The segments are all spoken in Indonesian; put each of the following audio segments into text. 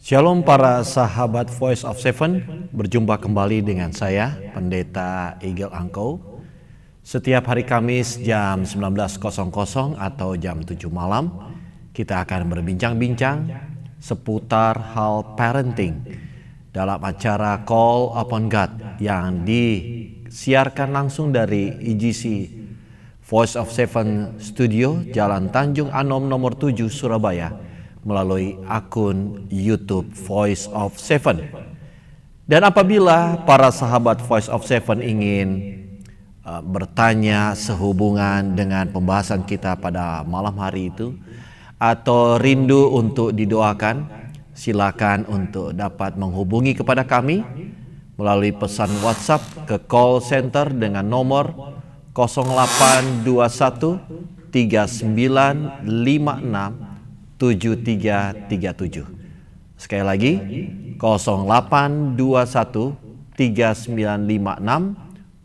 Shalom para sahabat Voice of Seven, berjumpa kembali dengan saya, Pendeta Eagle Angko. Setiap hari Kamis jam 19.00 atau jam 7 malam, kita akan berbincang-bincang seputar hal parenting dalam acara Call Upon God yang disiarkan langsung dari EGC Voice of Seven Studio, Jalan Tanjung Anom nomor 7, Surabaya, melalui akun YouTube Voice of Seven. Dan apabila para sahabat Voice of Seven ingin bertanya sehubungan dengan pembahasan kita pada malam hari itu, atau rindu untuk didoakan, silakan untuk dapat menghubungi kepada kami melalui pesan WhatsApp ke call center dengan nomor 0821 3956 7337. Sekali lagi 0821 3956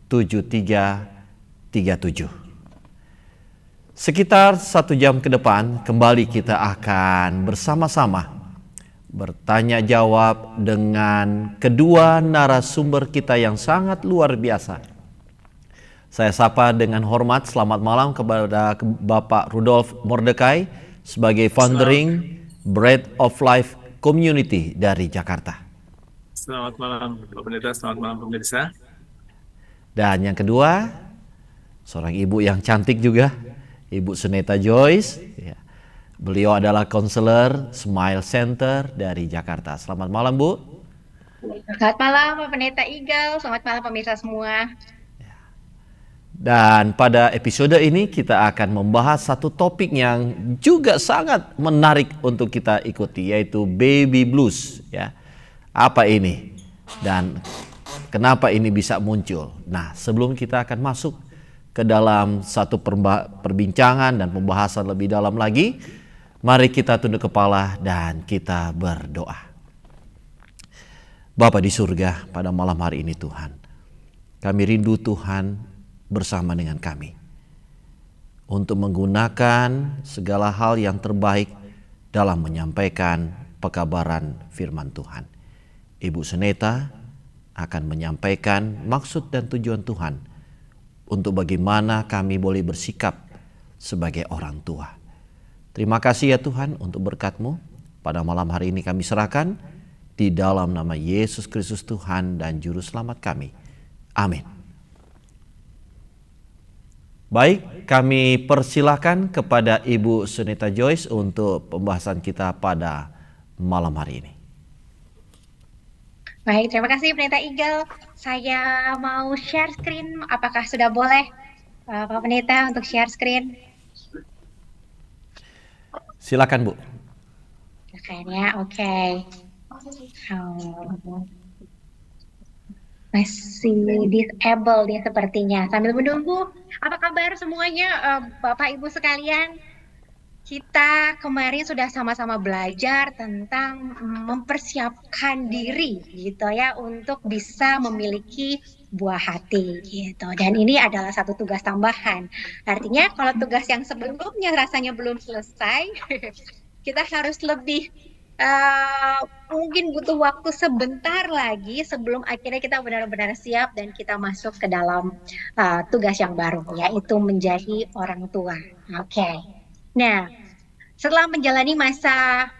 7337. Sekitar 1 jam ke depan kembali kita akan bersama-sama bertanya jawab dengan kedua narasumber kita yang sangat luar biasa. Saya sapa dengan hormat selamat malam kepada Bapak Rudolf Mordekai sebagai foundering Bread of Life Community dari Jakarta. Selamat malam Pak Pendeta, selamat malam pemirsa. Dan yang kedua, seorang ibu yang cantik juga, Ibu Suneta Joyce. Ya. Beliau adalah konselor Smile Center dari Jakarta. Selamat malam, Bu. Selamat malam Pak Pendeta Eagle, selamat malam pemirsa semua. Dan pada episode ini kita akan membahas satu topik yang juga sangat menarik untuk kita ikuti, yaitu baby blues. Ya, apa ini dan kenapa ini bisa muncul? Nah, sebelum kita akan masuk ke dalam satu perbincangan dan pembahasan lebih dalam lagi, mari kita tunduk kepala dan kita berdoa. Bapa di surga, pada malam hari ini Tuhan, kami rindu Tuhan bersama dengan kami untuk menggunakan segala hal yang terbaik dalam menyampaikan pekabaran firman Tuhan. Ibu Suneta akan menyampaikan maksud dan tujuan Tuhan untuk bagaimana kami boleh bersikap sebagai orang tua. Terima kasih ya Tuhan untuk berkat-Mu. Pada malam hari ini kami serahkan di dalam nama Yesus Kristus Tuhan dan Juru Selamat kami. Amin. Baik, kami persilahkan kepada Ibu Suneta Joyce untuk pembahasan kita pada malam hari ini. Baik, terima kasih Pendeta Eagle. Saya mau share screen, apakah sudah boleh Pak Pendeta untuk share screen? Silakan Bu. Kayaknya oke. Masih disable dia sepertinya. Sambil menunggu, apa kabar semuanya Bapak Ibu sekalian? Kita kemarin sudah sama-sama belajar tentang mempersiapkan diri gitu ya untuk bisa memiliki buah hati gitu. Dan ini adalah satu tugas tambahan. Artinya kalau tugas yang sebelumnya rasanya belum selesai, kita harus lebih mungkin butuh waktu sebentar lagi sebelum akhirnya kita benar-benar siap dan kita masuk ke dalam tugas yang baru, yaitu menjadi orang tua. Oke. Nah, setelah menjalani masa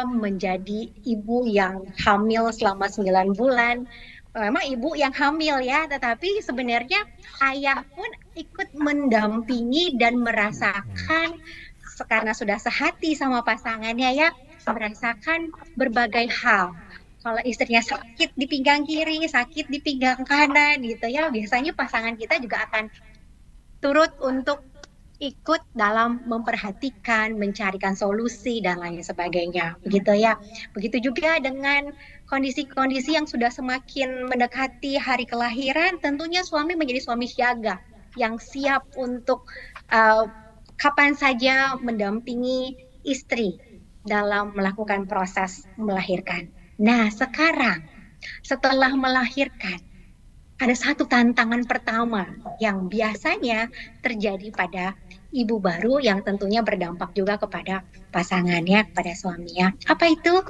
menjadi ibu yang hamil selama 9 bulan, memang ibu yang hamil ya, tetapi sebenarnya ayah pun ikut mendampingi dan merasakan, karena sudah sehati sama pasangannya ya, merasakan berbagai hal. Kalau istrinya sakit di pinggang kiri, sakit di pinggang kanan gitu ya, biasanya pasangan kita juga akan turut untuk ikut dalam memperhatikan, mencarikan solusi dan lain sebagainya, begitu ya. Begitu juga dengan kondisi-kondisi yang sudah semakin mendekati hari kelahiran, tentunya suami menjadi suami siaga yang siap untuk kapan saja mendampingi istri dalam melakukan proses melahirkan. Nah, sekarang setelah melahirkan, ada satu tantangan pertama yang biasanya terjadi pada ibu baru yang tentunya berdampak juga kepada pasangannya, kepada suaminya. Apa itu?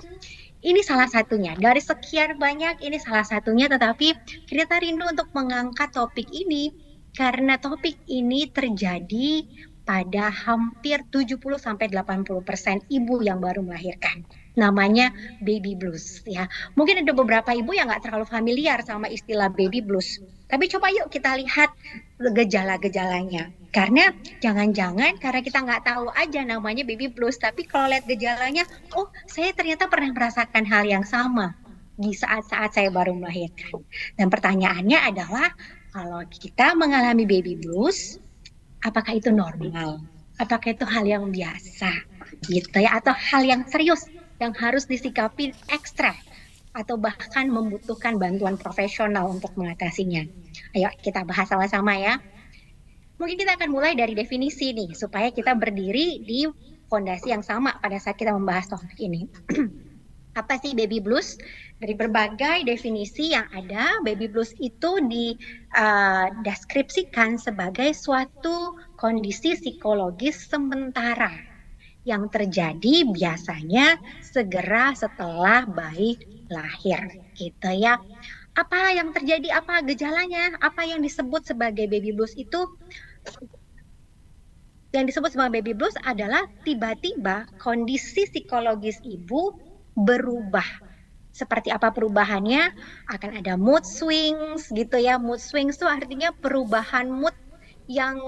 Ini salah satunya. Dari sekian banyak, ini salah satunya, tetapi kita rindu untuk mengangkat topik ini karena topik ini terjadi pada hampir 70-80% ibu yang baru melahirkan. Namanya baby blues ya. Mungkin ada beberapa ibu yang nggak terlalu familiar sama istilah baby blues. Tapi coba yuk kita lihat gejala-gejalanya. Karena jangan-jangan karena kita nggak tahu aja namanya baby blues, tapi kalau lihat gejalanya, oh saya ternyata pernah merasakan hal yang sama di saat-saat saya baru melahirkan. Dan pertanyaannya adalah, kalau kita mengalami baby blues, apakah itu normal? Apakah itu hal yang biasa? Gitu ya, atau hal yang serius yang harus disikapi ekstra? Atau bahkan membutuhkan bantuan profesional untuk mengatasinya? Ayo kita bahas sama-sama ya. Mungkin kita akan mulai dari definisi nih, supaya kita berdiri di fondasi yang sama pada saat kita membahas topik ini. Apa sih baby blues? Dari berbagai definisi yang ada, baby blues itu dideskripsikan sebagai suatu kondisi psikologis sementara yang terjadi biasanya segera setelah bayi lahir, gitu ya. Apa yang terjadi, apa gejalanya, apa yang disebut sebagai baby blues itu? Yang disebut sebagai baby blues adalah tiba-tiba kondisi psikologis ibu berubah. Seperti apa perubahannya? Akan ada mood swings gitu ya. Mood swings itu artinya perubahan mood yang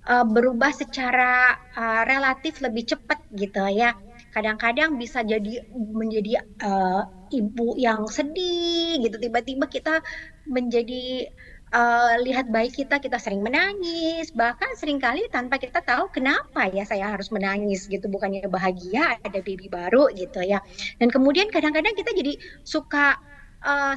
berubah secara relatif lebih cepat gitu ya. Kadang-kadang bisa menjadi ibu yang sedih gitu. Tiba-tiba kita menjadi lihat bayi kita sering menangis, bahkan seringkali tanpa kita tahu kenapa ya saya harus menangis gitu, bukannya bahagia ada baby baru gitu ya. Dan kemudian kadang-kadang kita jadi suka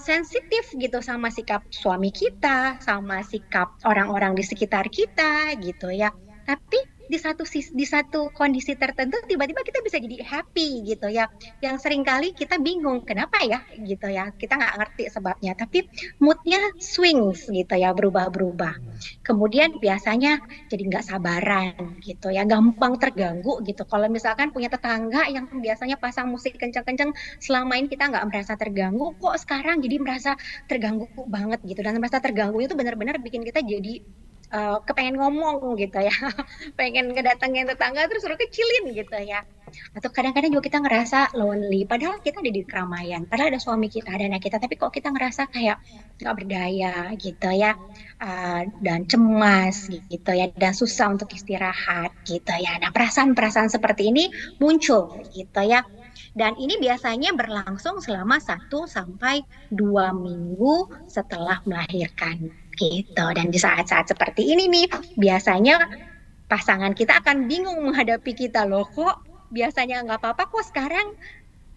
sensitif gitu sama sikap suami kita, sama sikap orang-orang di sekitar kita gitu ya. Tapi di satu kondisi tertentu tiba-tiba kita bisa jadi happy gitu ya. Yang seringkali kita bingung kenapa ya gitu ya. Kita nggak ngerti sebabnya, tapi moodnya swings gitu ya, berubah-berubah. Kemudian biasanya jadi nggak sabaran gitu ya, gampang terganggu gitu. Kalau misalkan punya tetangga yang biasanya pasang musik kencang-kencang, selama ini kita nggak merasa terganggu, kok sekarang jadi merasa terganggu banget gitu. Dan merasa terganggu itu benar-benar bikin kita jadi kepengen ngomong gitu ya, pengen ngedatengin tetangga terus suruh kecilin gitu ya. Atau kadang-kadang juga kita ngerasa lonely, padahal kita ada di keramaian, padahal ada suami kita, ada anak kita, tapi kok kita ngerasa kayak nggak berdaya gitu ya, dan cemas gitu ya, dan susah untuk istirahat gitu ya. Nah, perasaan-perasaan seperti ini muncul gitu ya. Dan ini biasanya berlangsung selama 1 sampai 2 minggu setelah melahirkan gitu. Dan di saat-saat seperti ini nih, biasanya pasangan kita akan bingung menghadapi kita, loh kok biasanya nggak apa-apa, kok sekarang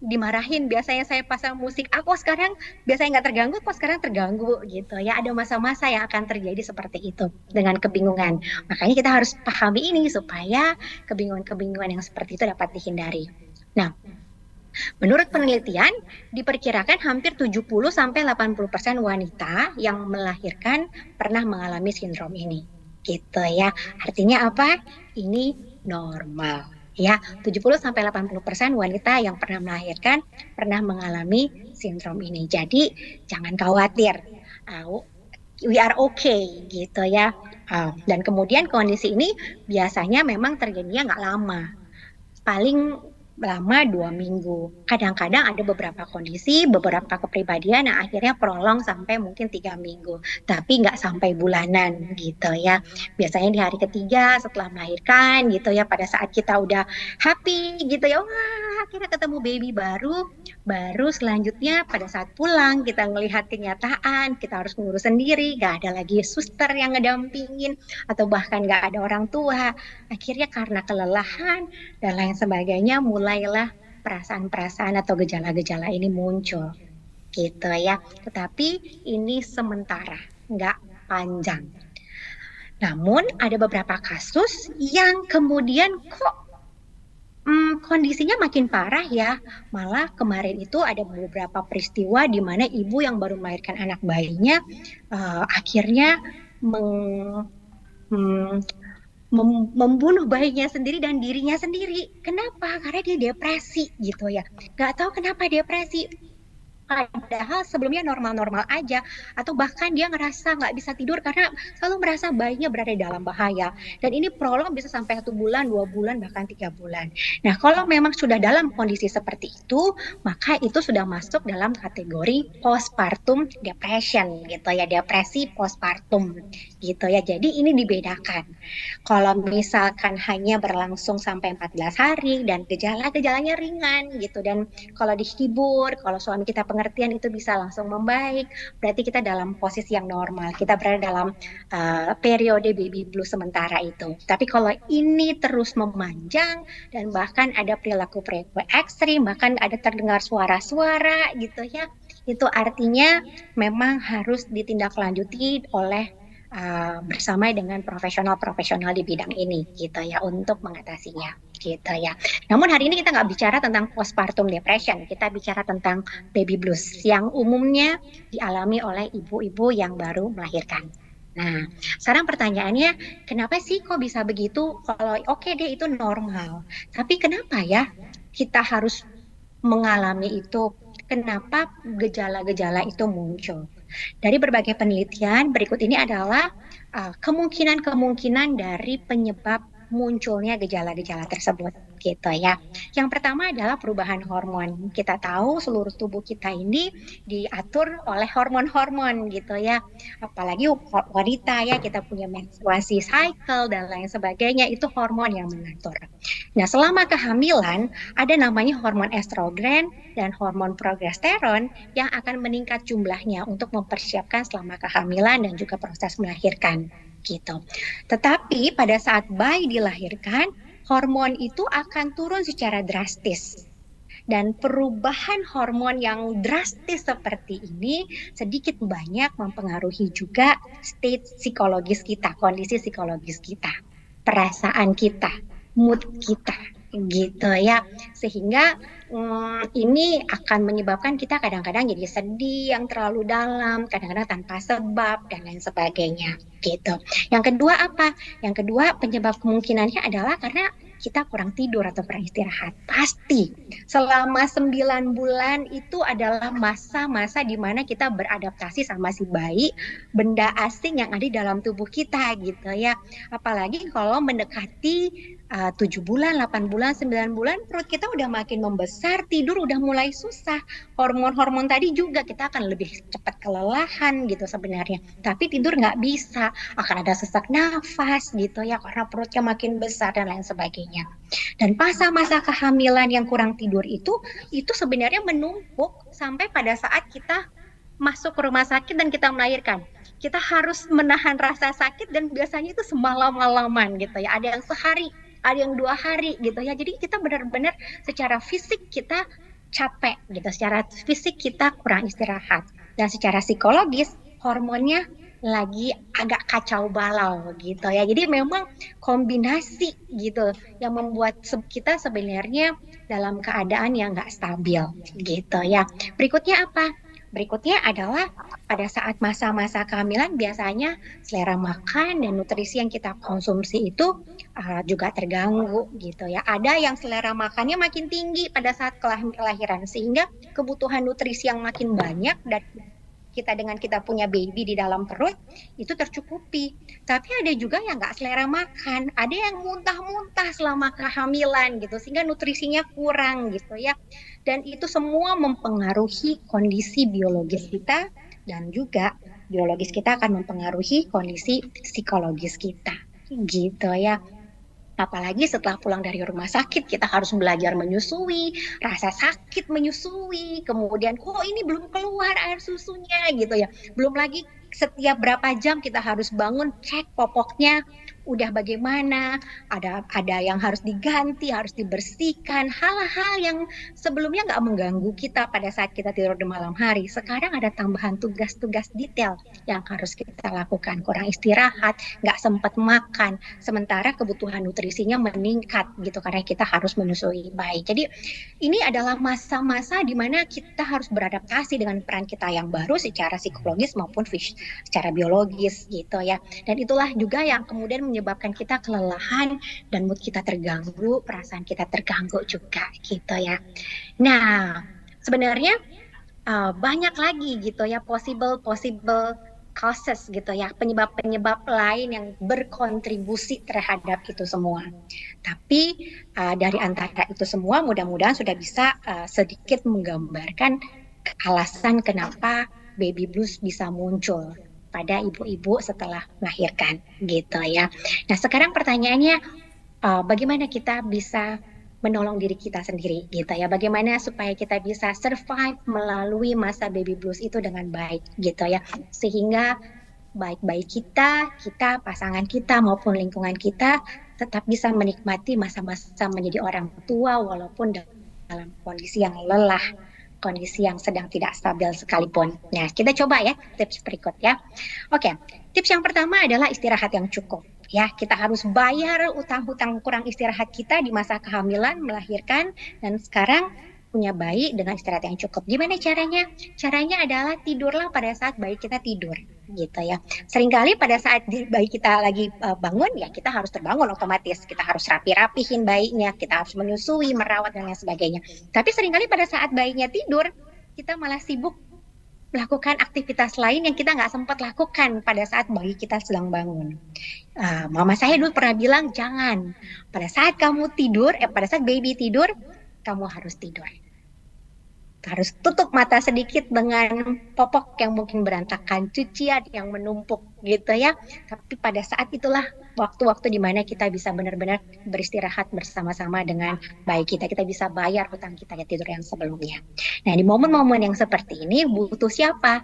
dimarahin, biasanya saya pasang musik, aku sekarang biasanya nggak terganggu, kok sekarang terganggu gitu ya. Ada masa-masa yang akan terjadi seperti itu dengan kebingungan. Makanya kita harus pahami ini supaya kebingungan-kebingungan yang seperti itu dapat dihindari. Nah, menurut penelitian, diperkirakan hampir 70-80% wanita yang melahirkan pernah mengalami sindrom ini. Gitu ya. Artinya apa? Ini normal. Ya, 70-80% wanita yang pernah melahirkan pernah mengalami sindrom ini. Jadi, jangan khawatir. We are okay gitu ya. Dan kemudian kondisi ini biasanya memang terjadinya nggak lama. Paling lama 2 minggu. Kadang-kadang ada beberapa kondisi, beberapa kepribadian yang akhirnya prolong sampai mungkin 3 minggu. Tapi nggak sampai bulanan gitu ya. Biasanya di hari ketiga setelah melahirkan gitu ya, pada saat kita udah happy gitu ya, wah akhirnya ketemu baby baru selanjutnya pada saat pulang kita ngelihat kenyataan, kita harus ngurus sendiri, nggak ada lagi suster yang ngedampingin, atau bahkan nggak ada orang tua. Akhirnya karena kelelahan dan lain sebagainya, mulailah perasaan-perasaan atau gejala-gejala ini muncul gitu ya. Tetapi ini sementara, nggak panjang. Namun ada beberapa kasus yang kemudian kok kondisinya makin parah ya. Malah kemarin itu ada beberapa peristiwa di mana ibu yang baru melahirkan anak bayinya akhirnya membunuh bayinya sendiri dan dirinya sendiri. Kenapa? Karena dia depresi gitu ya. Nggak tahu kenapa depresi. Padahal sebelumnya normal-normal aja, atau bahkan dia ngerasa nggak bisa tidur karena selalu merasa bayinya berada dalam bahaya. Dan ini prolog bisa sampai 1 bulan, 2 bulan, bahkan 3 bulan. Nah, kalau memang sudah dalam kondisi seperti itu, maka itu sudah masuk dalam kategori postpartum depression gitu ya, depresi postpartum gitu ya. Jadi ini dibedakan. Kalau misalkan hanya berlangsung sampai 14 hari dan gejala-gejalanya ringan gitu, dan kalau dihibur, kalau suami kita pengertian itu bisa langsung membaik, berarti kita dalam posisi yang normal. Kita berada dalam periode baby blues sementara itu. Tapi kalau ini terus memanjang dan bahkan ada perilaku-perilaku ekstrim, bahkan ada terdengar suara-suara gitu ya, itu artinya memang harus ditindaklanjuti oleh bersama dengan profesional-profesional di bidang ini gitu ya, untuk mengatasinya gitu ya. Namun hari ini kita nggak bicara tentang postpartum depression, kita bicara tentang baby blues yang umumnya dialami oleh ibu-ibu yang baru melahirkan. Nah, sekarang pertanyaannya, kenapa sih kok bisa begitu? Kalau oke deh itu normal, tapi kenapa ya kita harus mengalami itu? Kenapa gejala-gejala itu muncul? Dari berbagai penelitian, berikut ini adalah kemungkinan-kemungkinan dari penyebab munculnya gejala-gejala tersebut gitu ya. Yang pertama adalah perubahan hormon. Kita tahu seluruh tubuh kita ini diatur oleh hormon-hormon gitu ya. Apalagi wanita ya, kita punya menstruasi cycle dan lain sebagainya, itu hormon yang mengatur. Nah, selama kehamilan ada namanya hormon estrogen dan hormon progesteron yang akan meningkat jumlahnya untuk mempersiapkan selama kehamilan dan juga proses melahirkan gitu. Tetapi pada saat bayi dilahirkan, hormon itu akan turun secara drastis. Dan perubahan hormon yang drastis seperti ini sedikit banyak mempengaruhi juga state psikologis kita, kondisi psikologis kita, perasaan kita, mood kita gitu ya, sehingga ini akan menyebabkan kita kadang-kadang jadi sedih yang terlalu dalam, kadang-kadang tanpa sebab dan lain sebagainya gitu. Yang kedua apa? Yang kedua penyebab kemungkinannya adalah karena kita kurang tidur atau kurang istirahat. Pasti selama 9 bulan itu adalah masa-masa di mana kita beradaptasi sama si bayi, benda asing yang ada di dalam tubuh kita gitu ya. Apalagi kalau mendekati 7 bulan, 8 bulan, 9 bulan, perut kita udah makin membesar, tidur udah mulai susah. Hormon-hormon tadi juga kita akan lebih cepat kelelahan gitu sebenarnya. Tapi tidur nggak bisa, akan ada sesak nafas gitu ya, karena perutnya makin besar dan lain sebagainya. Dan masa-masa kehamilan yang kurang tidur itu sebenarnya menumpuk sampai pada saat kita masuk ke rumah sakit dan kita melahirkan. Kita harus menahan rasa sakit dan biasanya itu semalam-malaman gitu ya. Ada yang sehari, ada yang 2 hari gitu ya. Jadi kita benar-benar secara fisik kita capek gitu, secara fisik kita kurang istirahat. Dan secara psikologis hormonnya lagi agak kacau balau gitu ya. Jadi memang kombinasi gitu yang membuat kita sebenarnya dalam keadaan yang nggak stabil gitu ya. Berikutnya apa? Berikutnya adalah pada saat masa-masa kehamilan biasanya selera makan dan nutrisi yang kita konsumsi itu juga terganggu gitu ya. Ada yang selera makannya makin tinggi pada saat kelahiran sehingga kebutuhan nutrisi yang makin banyak dan kita punya baby di dalam perut itu tercukupi. Tapi ada juga yang nggak selera makan, ada yang muntah-muntah selama kehamilan gitu sehingga nutrisinya kurang gitu ya. Dan itu semua mempengaruhi kondisi biologis kita dan juga biologis kita akan mempengaruhi kondisi psikologis kita gitu ya. Apalagi setelah pulang dari rumah sakit kita harus belajar menyusui, rasa sakit menyusui, kemudian kok ini belum keluar air susunya gitu ya. Belum lagi setiap berapa jam kita harus bangun cek popoknya udah bagaimana, ada yang harus diganti, harus dibersihkan, hal-hal yang sebelumnya nggak mengganggu kita pada saat kita tidur di malam hari. Sekarang ada tambahan tugas-tugas detail yang harus kita lakukan, kurang istirahat, nggak sempat makan, sementara kebutuhan nutrisinya meningkat gitu karena kita harus menyusui bayi. Jadi ini adalah masa-masa di mana kita harus beradaptasi dengan peran kita yang baru secara psikologis maupun secara biologis gitu ya. Dan itulah juga yang kemudian menyebabkan kita kelelahan dan mood kita terganggu, perasaan kita terganggu juga gitu ya. Nah, sebenarnya banyak lagi gitu ya possible causes gitu ya, penyebab-penyebab lain yang berkontribusi terhadap itu semua. Tapi dari antara itu semua mudah-mudahan sudah bisa sedikit menggambarkan alasan kenapa baby blues bisa muncul pada ibu-ibu setelah melahirkan gitu ya. Nah, sekarang pertanyaannya bagaimana kita bisa menolong diri kita sendiri gitu ya. Bagaimana supaya kita bisa survive melalui masa baby blues itu dengan baik gitu ya. Sehingga baik-baik kita, pasangan kita maupun lingkungan kita tetap bisa menikmati masa-masa menjadi orang tua walaupun dalam kondisi yang lelah, kondisi yang sedang tidak stabil sekalipun. Nah, kita coba ya tips berikut ya. Oke, tips yang pertama adalah istirahat yang cukup. Ya, kita harus bayar utang-utang kurang istirahat kita di masa kehamilan, melahirkan, dan sekarang punya bayi dengan istirahat yang cukup. Gimana caranya? Caranya adalah tidurlah pada saat bayi kita tidur, gitu ya. Seringkali pada saat bayi kita lagi bangun, ya kita harus terbangun otomatis. Kita harus rapi-rapihin bayinya, kita harus menyusui, merawat, dan lain sebagainya. Tapi seringkali pada saat bayinya tidur, kita malah sibuk melakukan aktivitas lain yang kita nggak sempat lakukan pada saat bayi kita sedang bangun. Mama saya dulu pernah bilang, jangan. Pada saat kamu tidur, pada saat baby tidur, kamu harus tidur. Harus tutup mata sedikit dengan popok yang mungkin berantakan, cucian yang menumpuk gitu ya. Tapi pada saat itulah waktu-waktu di mana kita bisa benar-benar beristirahat bersama-sama dengan bayi kita. Kita bisa bayar hutang kita ya tidur yang sebelumnya. Nah, di momen-momen yang seperti ini butuh siapa?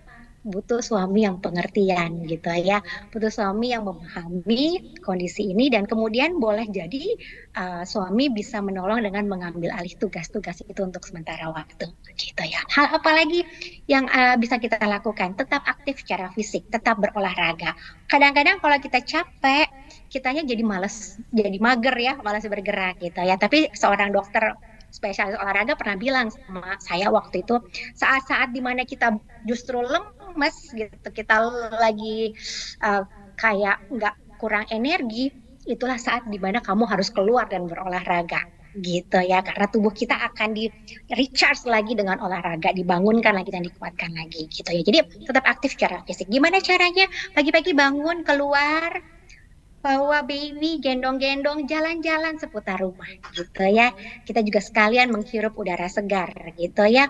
Butuh suami yang pengertian gitu ya, butuh suami yang memahami kondisi ini dan kemudian boleh jadi suami bisa menolong dengan mengambil alih tugas-tugas itu untuk sementara waktu gitu ya. Hal apa lagi yang bisa kita lakukan? Tetap aktif secara fisik, tetap berolahraga. Kadang-kadang kalau kita capek, kitanya jadi malas, jadi mager ya, malas bergerak gitu ya. Tapi seorang dokter spesialis olahraga pernah bilang sama saya waktu itu, saat-saat dimana kita justru lemes gitu, kita lagi kayak nggak kurang energi, itulah saat dimana kamu harus keluar dan berolahraga gitu ya, karena tubuh kita akan di recharge lagi dengan olahraga, dibangunkan lagi dan dikuatkan lagi gitu ya. Jadi tetap aktif secara fisik. Gimana caranya? Pagi-pagi bangun, keluar, bawa baby, gendong-gendong, jalan-jalan seputar rumah gitu ya. Kita juga sekalian menghirup udara segar gitu ya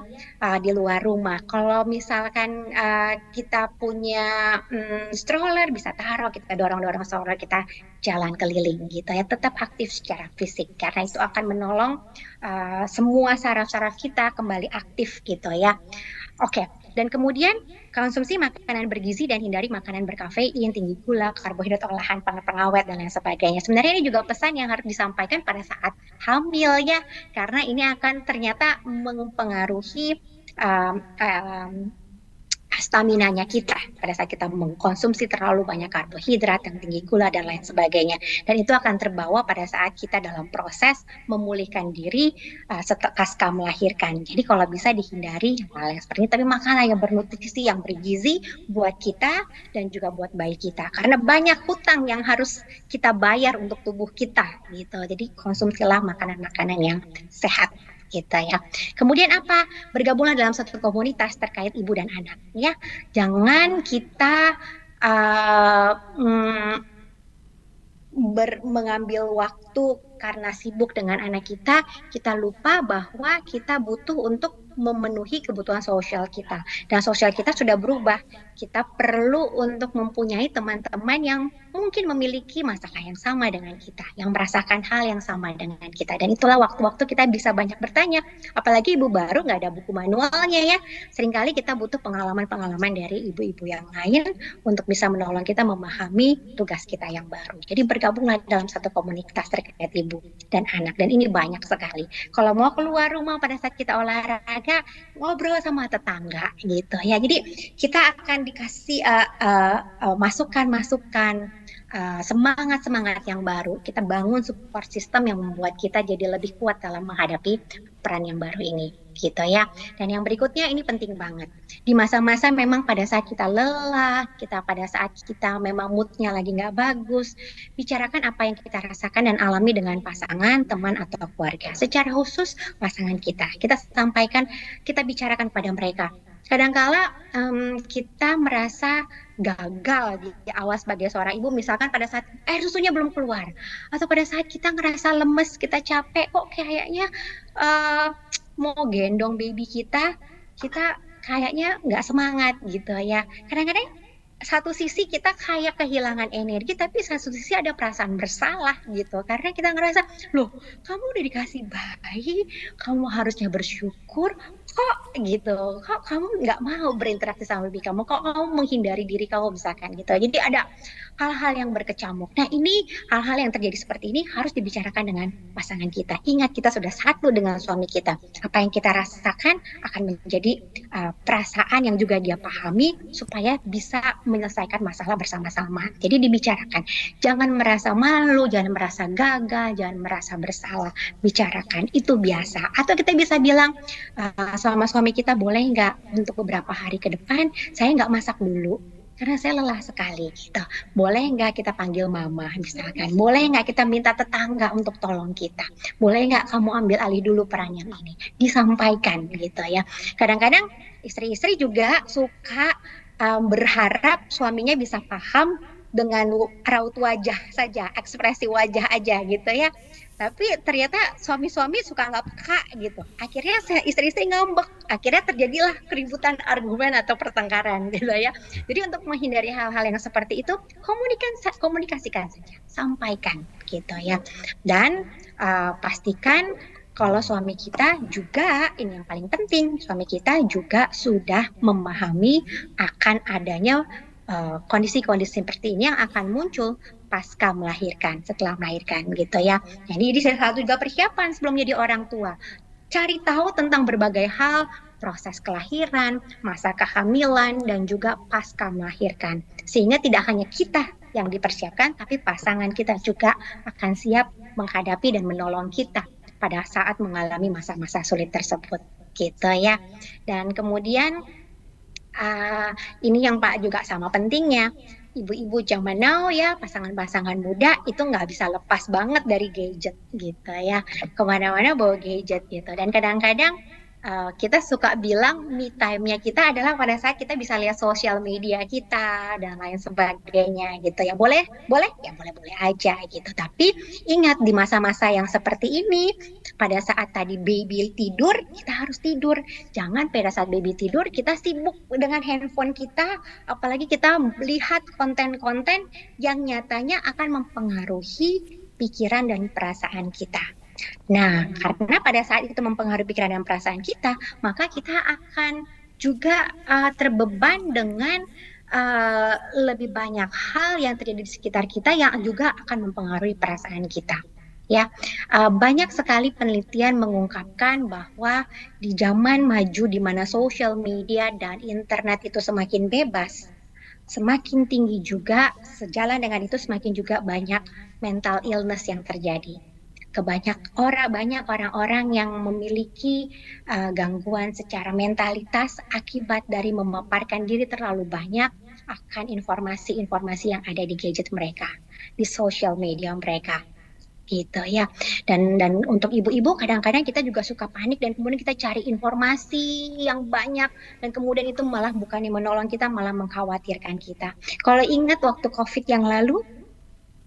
di luar rumah. Kalau misalkan kita punya stroller, bisa taruh, kita dorong-dorong stroller, kita jalan keliling gitu ya. Tetap aktif secara fisik karena itu akan menolong semua saraf-saraf kita kembali aktif gitu ya. Oke, dan kemudian konsumsi makanan bergizi dan hindari makanan berkafein, tinggi gula, karbohidrat olahan, pengawet, dan lain sebagainya. Sebenarnya ini juga pesan yang harus disampaikan pada saat hamil ya, karena ini akan ternyata mempengaruhi staminanya kita pada saat kita mengkonsumsi terlalu banyak karbohidrat yang tinggi gula dan lain sebagainya, dan itu akan terbawa pada saat kita dalam proses memulihkan diri pasca melahirkan. Jadi kalau bisa dihindari hal yang seperti ini, tapi makanan yang bernutrisi, yang bergizi buat kita dan juga buat bayi kita, karena banyak hutang yang harus kita bayar untuk tubuh kita gitu. Jadi konsumsilah makanan-makanan yang sehat gitu ya. Kemudian apa? Bergabunglah dalam satu komunitas terkait ibu dan anak ya. Jangan kita mengambil waktu karena sibuk dengan anak kita lupa bahwa kita butuh untuk memenuhi kebutuhan sosial kita. Dan sosial kita sudah berubah. Kita perlu untuk mempunyai teman-teman yang mungkin memiliki masalah yang sama dengan kita, yang merasakan hal yang sama dengan kita. Dan itulah waktu-waktu kita bisa banyak bertanya. Apalagi ibu baru, nggak ada buku manualnya ya. Seringkali kita butuh pengalaman-pengalaman dari ibu-ibu yang lain untuk bisa menolong kita memahami tugas kita yang baru. Jadi bergabunglah dalam satu komunitas terkait ibu dan anak. Dan ini banyak sekali. Kalau mau keluar rumah pada saat kita olahraga, ngobrol sama tetangga gitu ya. Jadi kita akan dikasih masukan-masukan, semangat-semangat yang baru. Kita bangun support system yang membuat kita jadi lebih kuat dalam menghadapi peran yang baru ini gitu ya. Dan yang berikutnya ini penting banget. Di masa-masa memang pada saat kita lelah, pada saat kita memang moodnya lagi nggak bagus, bicarakan apa yang kita rasakan dan alami dengan pasangan, teman, atau keluarga. Secara khusus pasangan kita sampaikan, kita bicarakan pada mereka. Kadangkala kita merasa gagal di awal sebagai seorang ibu, misalkan pada saat air susunya belum keluar, atau pada saat kita ngerasa lemes, kita capek, kok kayaknya mau gendong baby kita kayaknya nggak semangat gitu ya. Kadang-kadang satu sisi kita kayak kehilangan energi, tapi satu sisi ada perasaan bersalah gitu. Karena kita ngerasa, loh kamu udah dikasih bayi, kamu harusnya bersyukur, kok gitu. Kok kamu nggak mau berinteraksi sama baby kamu, kok kamu menghindari diri kamu misalkan gitu. Jadi ada hal-hal yang berkecamuk. Nah ini hal-hal yang terjadi seperti ini harus dibicarakan dengan pasangan kita. Ingat kita sudah satu dengan suami kita. Apa yang kita rasakan akan menjadi perasaan yang juga dia pahami supaya bisa menyelesaikan masalah bersama-sama. Jadi dibicarakan. Jangan merasa malu, jangan merasa gagal, jangan merasa bersalah. Bicarakan, itu biasa. Atau kita bisa bilang sama suami kita, boleh nggak untuk beberapa hari ke depan saya nggak masak dulu karena saya lelah sekali gitu. Boleh nggak kita panggil mama misalkan? Boleh nggak kita minta tetangga untuk tolong kita? Boleh nggak kamu ambil alih dulu peran yang ini? Disampaikan gitu ya. Kadang-kadang istri-istri juga suka berharap suaminya bisa paham dengan raut wajah saja, ekspresi wajah aja gitu ya. Tapi ternyata suami-suami suka nggak peka gitu. Akhirnya istri-istri ngambek. Akhirnya terjadilah keributan argumen atau pertengkaran gitu ya. Jadi untuk menghindari hal-hal yang seperti itu, komunikasikan saja, sampaikan gitu ya. Dan pastikan kalau suami kita juga, ini yang paling penting, suami kita juga sudah memahami akan adanya kondisi-kondisi seperti ini yang akan muncul pasca melahirkan, setelah melahirkan gitu ya. Jadi ini salah satu juga persiapan sebelum jadi orang tua. Cari tahu tentang berbagai hal, proses kelahiran, masa kehamilan, dan juga pasca melahirkan. Sehingga tidak hanya kita yang dipersiapkan, tapi pasangan kita juga akan siap menghadapi dan menolong kita pada saat mengalami masa-masa sulit tersebut gitu ya. Dan kemudian ini yang Pak juga sama pentingnya, ibu-ibu zaman now ya, pasangan-pasangan muda itu nggak bisa lepas banget dari gadget gitu ya, kemana-mana bawa gadget gitu. Dan kadang-kadang kita suka bilang me time-nya kita adalah pada saat kita bisa lihat sosial media kita dan lain sebagainya gitu ya. Boleh ya, boleh aja gitu. Tapi ingat di masa-masa yang seperti ini, pada saat tadi baby tidur, kita harus tidur. Jangan pada saat baby tidur kita sibuk dengan handphone kita, apalagi kita melihat konten-konten yang nyatanya akan mempengaruhi pikiran dan perasaan kita. Nah, karena pada saat itu mempengaruhi pikiran dan perasaan kita, maka kita akan juga terbeban dengan lebih banyak hal yang terjadi di sekitar kita yang juga akan mempengaruhi perasaan kita. Ya, banyak sekali penelitian mengungkapkan bahwa di zaman maju di mana sosial media dan internet itu semakin bebas, semakin tinggi juga, sejalan dengan itu semakin juga banyak mental illness yang terjadi. Banyak orang-orang yang memiliki gangguan secara mentalitas akibat dari memaparkan diri terlalu banyak akan informasi-informasi yang ada di gadget mereka, di sosial media mereka. Gitu ya. Dan untuk ibu-ibu kadang-kadang kita juga suka panik dan kemudian kita cari informasi yang banyak dan kemudian itu malah bukannya menolong kita, malah mengkhawatirkan kita. Kalau ingat waktu COVID yang lalu,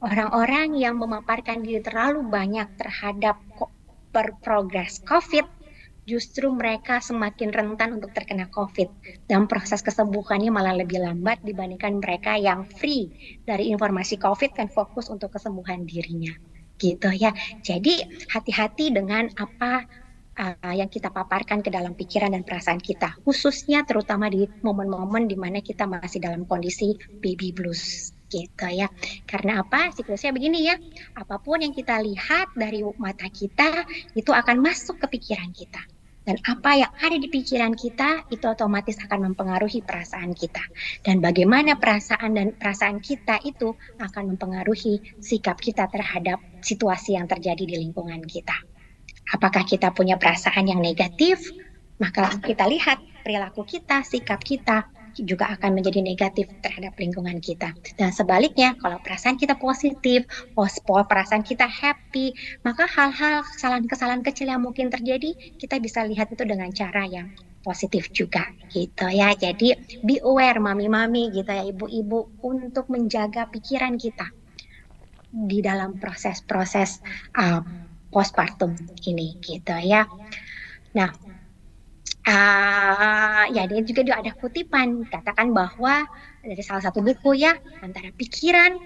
orang-orang yang memaparkan diri terlalu banyak terhadap berprogres COVID, justru mereka semakin rentan untuk terkena COVID dan proses kesembuhannya malah lebih lambat dibandingkan mereka yang free dari informasi COVID dan fokus untuk kesembuhan dirinya. Gitu ya. Jadi hati-hati dengan apa yang kita paparkan ke dalam pikiran dan perasaan kita, khususnya terutama di momen-momen di mana kita masih dalam kondisi baby blues. Gitu ya. Karena apa? Siklusnya begini ya. Apapun yang kita lihat dari mata kita itu akan masuk ke pikiran kita. Dan apa yang ada di pikiran kita itu otomatis akan mempengaruhi perasaan kita. Dan bagaimana perasaan kita itu akan mempengaruhi sikap kita terhadap situasi yang terjadi di lingkungan kita. Apakah kita punya perasaan yang negatif? Maka kita lihat perilaku kita, sikap kita juga akan menjadi negatif terhadap lingkungan kita. Dan sebaliknya, kalau perasaan kita positif, perasaan kita happy, maka hal-hal kesalahan-kesalahan kecil yang mungkin terjadi, kita bisa lihat itu dengan cara yang positif juga gitu ya. Jadi be aware mami-mami gitu ya, ibu-ibu, untuk menjaga pikiran kita di dalam proses-proses postpartum ini gitu ya. Nah, ya dia juga ada kutipan katakan bahwa dari salah satu buku ya, antara pikiran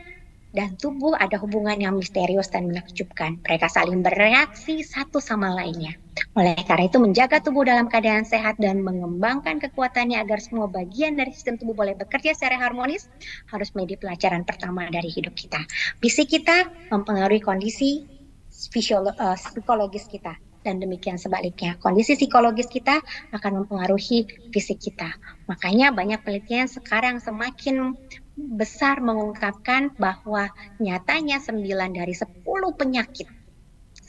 dan tubuh ada hubungan yang misterius dan menakjubkan. Mereka saling bereaksi satu sama lainnya. Oleh karena itu menjaga tubuh dalam keadaan sehat dan mengembangkan kekuatannya agar semua bagian dari sistem tubuh boleh bekerja secara harmonis harus menjadi pelajaran pertama dari hidup kita. Fisik kita mempengaruhi kondisi psikologis kita. Dan demikian sebaliknya, kondisi psikologis kita akan mempengaruhi fisik kita. Makanya banyak penelitian sekarang semakin besar mengungkapkan bahwa nyatanya 9 dari 10 penyakit,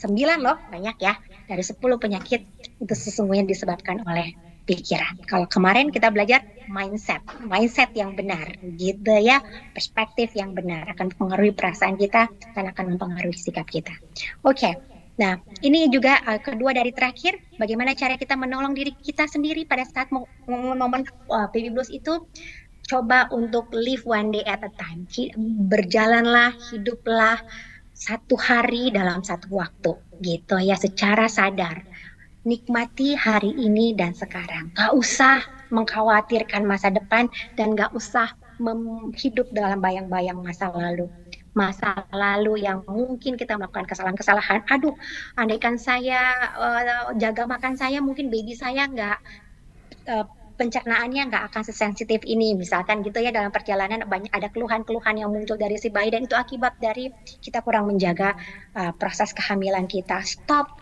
9 loh, banyak ya, dari 10 penyakit itu sesungguhnya disebabkan oleh pikiran. Kalau kemarin kita belajar mindset yang benar gitu ya, perspektif yang benar akan mempengaruhi perasaan kita dan akan mempengaruhi sikap kita. Oke. Nah, ini juga kedua dari terakhir, bagaimana cara kita menolong diri kita sendiri pada saat momen baby blues itu. Coba untuk live one day at a time. Berjalanlah, hiduplah satu hari dalam satu waktu gitu ya, secara sadar. Nikmati hari ini dan sekarang. Gak usah mengkhawatirkan masa depan dan gak usah hidup dalam bayang-bayang masa lalu. Masa lalu yang mungkin kita melakukan kesalahan-kesalahan. Aduh, andaikan saya jaga makan saya, mungkin baby saya nggak pencernaannya nggak akan sesensitif ini, misalkan gitu ya. Dalam perjalanan banyak ada keluhan-keluhan yang muncul dari si bayi dan itu akibat dari kita kurang menjaga proses kehamilan kita. Stop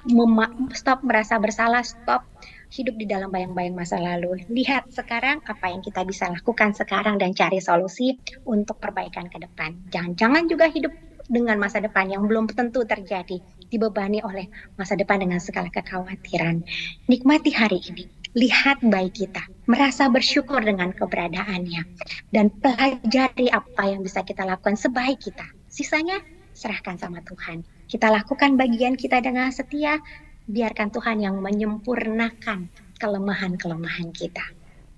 merasa bersalah, stop hidup di dalam bayang-bayang masa lalu. Lihat sekarang apa yang kita bisa lakukan sekarang dan cari solusi untuk perbaikan ke depan. Jangan juga hidup dengan masa depan yang belum tentu terjadi, dibebani oleh masa depan dengan segala kekhawatiran. Nikmati hari ini. Lihat bayi kita, merasa bersyukur dengan keberadaannya, dan pelajari apa yang bisa kita lakukan sebaik kita. Sisanya serahkan sama Tuhan. Kita lakukan bagian kita dengan setia, biarkan Tuhan yang menyempurnakan kelemahan-kelemahan kita.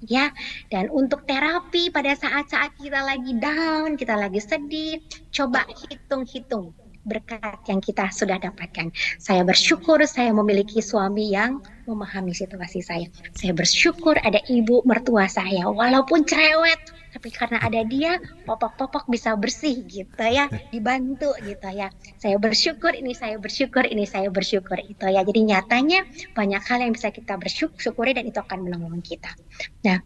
Ya, dan untuk terapi pada saat-saat kita lagi down, kita lagi sedih, coba hitung-hitung berkat yang kita sudah dapatkan. Saya bersyukur saya memiliki suami yang memahami situasi saya. Saya bersyukur ada ibu mertua saya, walaupun cerewet, tapi karena ada dia, popok-popok bisa bersih gitu ya, dibantu gitu ya. Saya bersyukur ini, saya bersyukur ini, saya bersyukur itu ya. Jadi nyatanya banyak hal yang bisa kita bersyukuri dan itu akan menolong kita. Nah,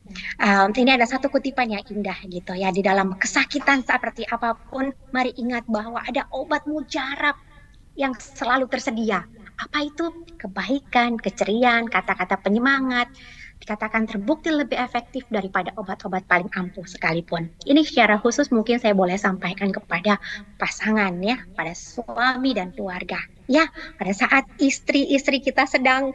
ini ada satu kutipan yang indah gitu ya. Di dalam kesakitan seperti apapun, mari ingat bahwa ada obat mujarab yang selalu tersedia. Apa itu? Kebaikan, keceriaan, kata-kata penyemangat. Dikatakan terbukti lebih efektif daripada obat-obat paling ampuh sekalipun. Ini secara khusus mungkin saya boleh sampaikan kepada pasangan ya, pada suami dan keluarga. Ya, pada saat istri-istri kita sedang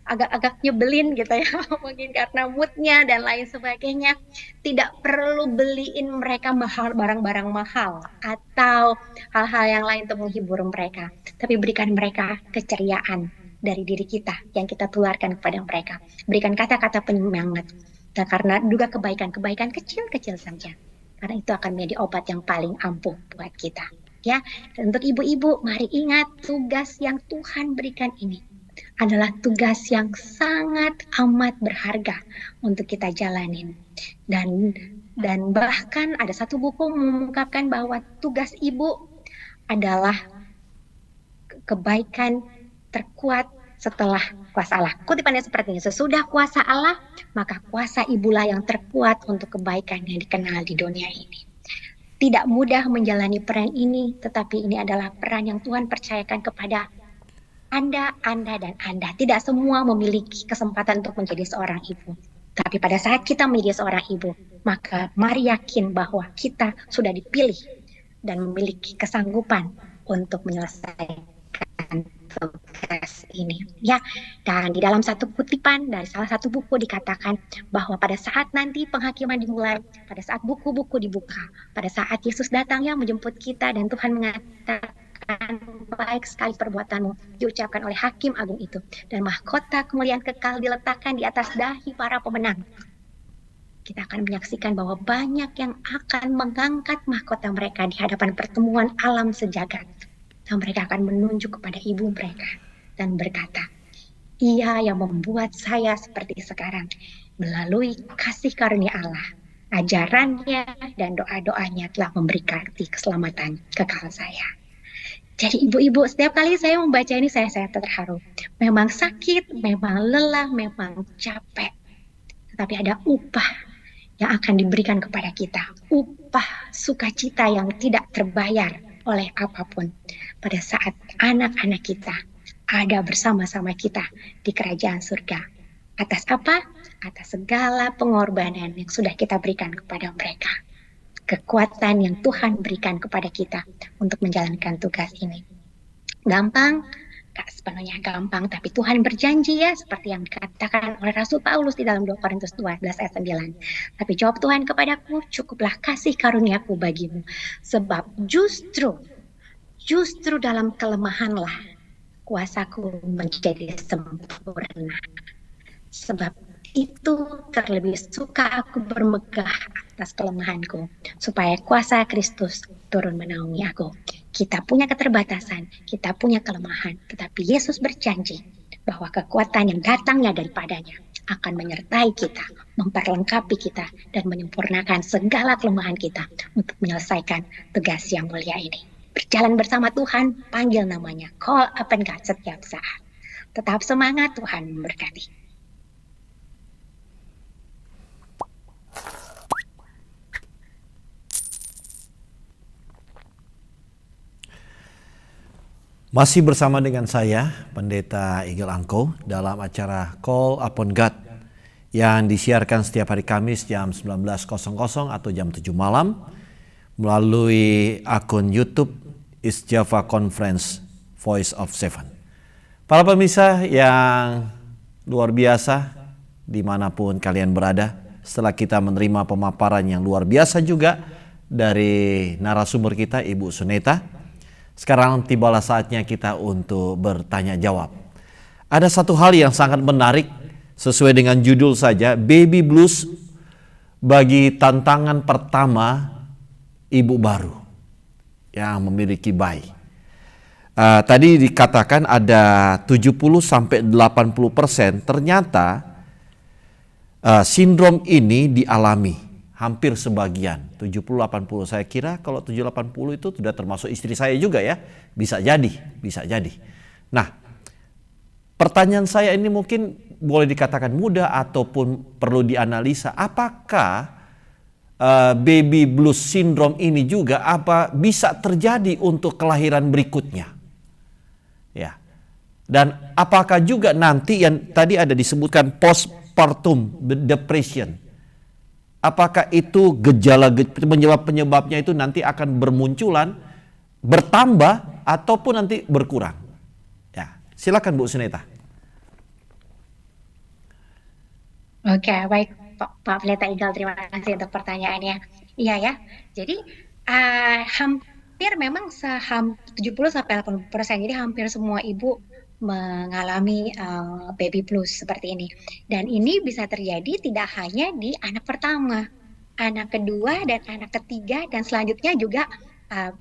agak-agak nyebelin gitu ya, mungkin karena moodnya dan lain sebagainya, tidak perlu beliin mereka barang-barang mahal atau hal-hal yang lain untuk menghibur mereka, tapi berikan mereka keceriaan dari diri kita yang kita tularkan kepada mereka. Berikan kata-kata penyemangat, dan karena juga kebaikan-kebaikan kecil-kecil saja, karena itu akan menjadi obat yang paling ampuh buat kita. Ya, dan untuk ibu-ibu, mari ingat tugas yang Tuhan berikan ini adalah tugas yang sangat amat berharga untuk kita jalanin. Dan bahkan ada satu buku mengungkapkan bahwa tugas ibu adalah kebaikan terkuat setelah kuasa Allah. Kutipannya seperti ini, sesudah kuasa Allah, maka kuasa ibulah yang terkuat untuk kebaikan yang dikenal di dunia ini. Tidak mudah menjalani peran ini, tetapi ini adalah peran yang Tuhan percayakan kepada Anda, dan Anda. Tidak semua memiliki kesempatan untuk menjadi seorang ibu. Tapi pada saat kita menjadi seorang ibu, maka mari yakin bahwa kita sudah dipilih dan memiliki kesanggupan untuk menyelesaikan tugas ini ya. Dan di dalam satu kutipan dari salah satu buku dikatakan bahwa pada saat nanti penghakiman dimulai, pada saat buku-buku dibuka, pada saat Yesus datang yang menjemput kita dan Tuhan mengatakan baik sekali perbuatanmu diucapkan oleh hakim agung itu, dan mahkota kemuliaan kekal diletakkan di atas dahi para pemenang. Kita akan menyaksikan bahwa banyak yang akan mengangkat mahkota mereka di hadapan pertemuan alam sejagat. Dan mereka akan menunjuk kepada ibu mereka dan berkata, Ia yang membuat saya seperti sekarang melalui kasih karunia Allah. Ajarannya dan doa-doanya telah memberikan arti keselamatan kekal saya. Jadi ibu-ibu, setiap kali saya membaca ini saya terharu. Memang sakit, memang lelah, memang capek. Tetapi ada upah yang akan diberikan kepada kita. Upah sukacita yang tidak terbayar oleh apapun. Pada saat anak-anak kita ada bersama-sama kita di kerajaan surga. Atas apa? Atas segala pengorbanan yang sudah kita berikan kepada mereka. Kekuatan yang Tuhan berikan kepada kita untuk menjalankan tugas ini. Gampang? Gak sepenuhnya gampang, tapi Tuhan berjanji ya, seperti yang dikatakan oleh Rasul Paulus di dalam 2 Korintus 12 ayat 9. Tapi jawab Tuhan kepadaku, cukuplah kasih karuniaku bagimu. Sebab justru dalam kelemahanlah kuasaku menjadi sempurna. Sebab itu terlebih suka aku bermegah atas kelemahanku, supaya kuasa Kristus turun menaungi aku. Kita punya keterbatasan, kita punya kelemahan, tetapi Yesus berjanji bahwa kekuatan yang datangnya daripadanya akan menyertai kita, memperlengkapi kita, dan menyempurnakan segala kelemahan kita untuk menyelesaikan tugas yang mulia ini. Berjalan bersama Tuhan, panggil namanya, call upon God setiap saat. Tetap semangat, Tuhan memberkati. Masih bersama dengan saya, Pendeta Igel Angko, dalam acara Call Upon God yang disiarkan setiap hari Kamis jam 19.00 atau jam 7 malam melalui akun YouTube East Java Conference Voice of Seven. Para pemirsa yang luar biasa dimanapun kalian berada, setelah kita menerima pemaparan yang luar biasa juga dari narasumber kita Ibu Suneta, sekarang tibalah saatnya kita untuk bertanya jawab. Ada satu hal yang sangat menarik sesuai dengan judul saja, Baby Blues bagi tantangan pertama ibu baru yang memiliki bayi. Tadi dikatakan ada 70-80% ternyata sindrom ini dialami. Hampir sebagian, 70-80. Saya kira kalau 70-80 itu sudah termasuk istri saya juga ya. Bisa jadi. Nah, pertanyaan saya ini mungkin boleh dikatakan mudah ataupun perlu dianalisa. Apakah baby blues syndrome ini juga bisa terjadi untuk kelahiran berikutnya? Ya. Dan apakah juga nanti yang tadi ada disebutkan postpartum depression? Apakah itu penyebabnya itu nanti akan bermunculan, bertambah ataupun nanti berkurang? Ya, silakan Bu Suneta. Oke, baik Pak Pendeta Igel, terima kasih untuk pertanyaannya. Iya ya, jadi hampir memang 70-80%, jadi hampir semua ibu mengalami baby blues seperti ini. Dan ini bisa terjadi tidak hanya di anak pertama, anak kedua dan anak ketiga dan selanjutnya juga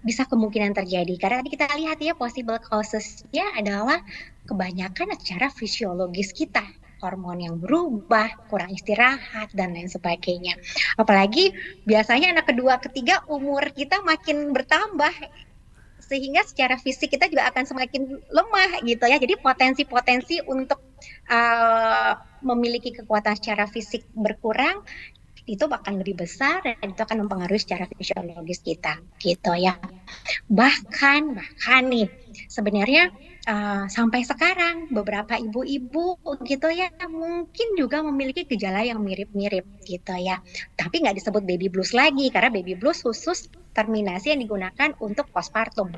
bisa kemungkinan terjadi. Karena tadi kita lihat ya, possible causesnya adalah kebanyakan secara fisiologis kita. Hormon yang berubah, kurang istirahat, dan lain sebagainya. Apalagi biasanya anak kedua, ketiga umur kita makin bertambah, sehingga secara fisik kita juga akan semakin lemah gitu ya. Jadi potensi untuk memiliki kekuatan secara fisik berkurang itu akan lebih besar dan itu akan mempengaruhi secara fisiologis kita gitu ya. Bahkan nih sebenarnya sampai sekarang beberapa ibu-ibu gitu ya mungkin juga memiliki gejala yang mirip-mirip gitu ya. Tapi nggak disebut baby blues lagi karena baby blues khusus terminasi yang digunakan untuk postpartum.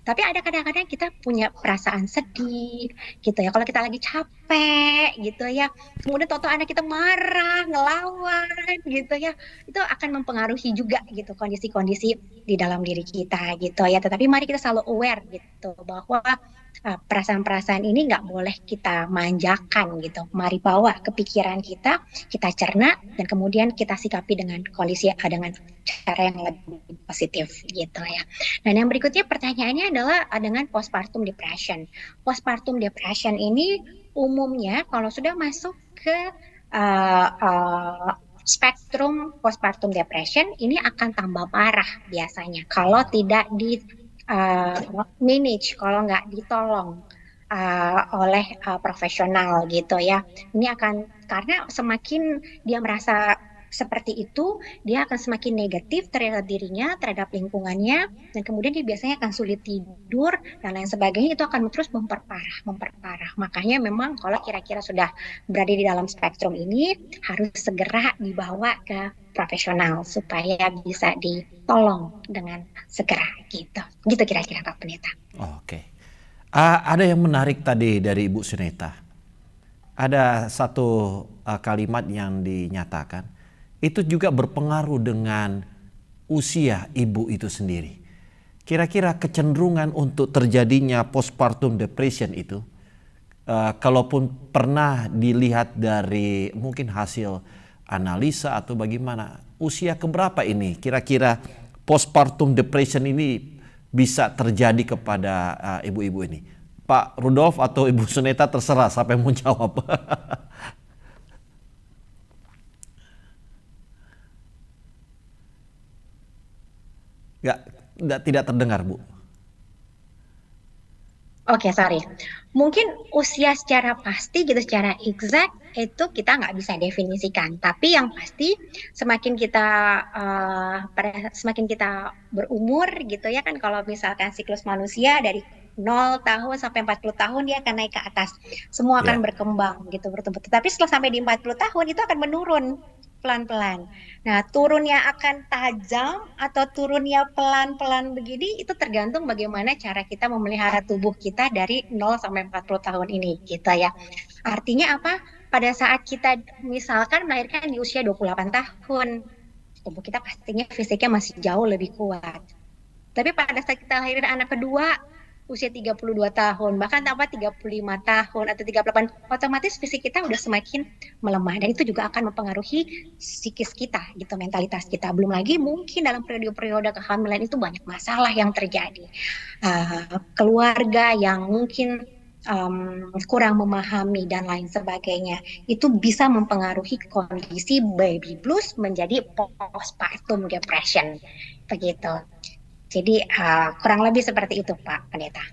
Tapi ada kadang-kadang kita punya perasaan sedih gitu ya. Kalau kita lagi capek gitu ya, kemudian tahu anak kita marah, ngelawan gitu ya, itu akan mempengaruhi juga gitu kondisi-kondisi di dalam diri kita gitu ya. Tetapi mari kita selalu aware gitu bahwa perasaan-perasaan ini nggak boleh kita manjakan gitu. Mari bawa ke pikiran kita cerna dan kemudian kita sikapi dengan kondisi dengan cara yang lebih positif gitu ya. Dan yang berikutnya pertanyaannya adalah dengan postpartum depression. Postpartum depression ini umumnya kalau sudah masuk ke uh, uh, spektrum postpartum depression ini akan tambah parah biasanya kalau tidak di manage, kalau nggak ditolong oleh profesional gitu ya. Ini akan karena semakin dia merasa seperti itu, dia akan semakin negatif terhadap dirinya, terhadap lingkungannya, dan kemudian dia biasanya akan sulit tidur dan lain sebagainya. Itu akan terus memperparah, memperparah. Makanya memang kalau kira-kira sudah berada di dalam spektrum ini, harus segera dibawa ke profesional supaya bisa ditolong dengan segera gitu. Gitu kira-kira Pak Pendeta. Oke. Ada yang menarik tadi dari Ibu Suneta. Ada satu kalimat yang dinyatakan. Itu juga berpengaruh dengan usia ibu itu sendiri. Kira-kira kecenderungan untuk terjadinya postpartum depression itu, kalaupun pernah dilihat dari mungkin hasil analisa atau bagaimana, usia keberapa ini kira-kira postpartum depression ini bisa terjadi kepada ibu-ibu ini? Pak Rudolf atau Ibu Suneta terserah siapa yang mau jawab. Tidak terdengar, Bu. Oke, sorry. Mungkin usia secara pasti gitu, secara exact itu kita nggak bisa definisikan. Tapi yang pasti semakin kita berumur gitu ya kan, kalau misalkan siklus manusia dari 0 tahun sampai 40 tahun dia akan naik ke atas. Semua akan Ya. berkembang gitu, bertumbuh. Tapi setelah sampai di 40 tahun itu akan menurun pelan-pelan. Nah, turunnya akan tajam atau turunnya pelan-pelan begini itu tergantung bagaimana cara kita memelihara tubuh kita dari 0 sampai 40 tahun ini gitu ya. Artinya apa? Pada saat kita misalkan melahirkan di usia 28 tahun, tubuh kita pastinya fisiknya masih jauh lebih kuat. Tapi pada saat kita lahirin anak kedua, usia 32 tahun, bahkan tambah 35 tahun atau 38, otomatis fisik kita udah semakin melemah. Dan itu juga akan mempengaruhi psikis kita, gitu, mentalitas kita. Belum lagi mungkin dalam periode-periode kehamilan itu banyak masalah yang terjadi. Keluarga yang mungkin kurang memahami dan lain sebagainya. Itu bisa mempengaruhi kondisi baby blues menjadi postpartum depression. Begitu. Jadi kurang lebih seperti itu Pak Pendeta.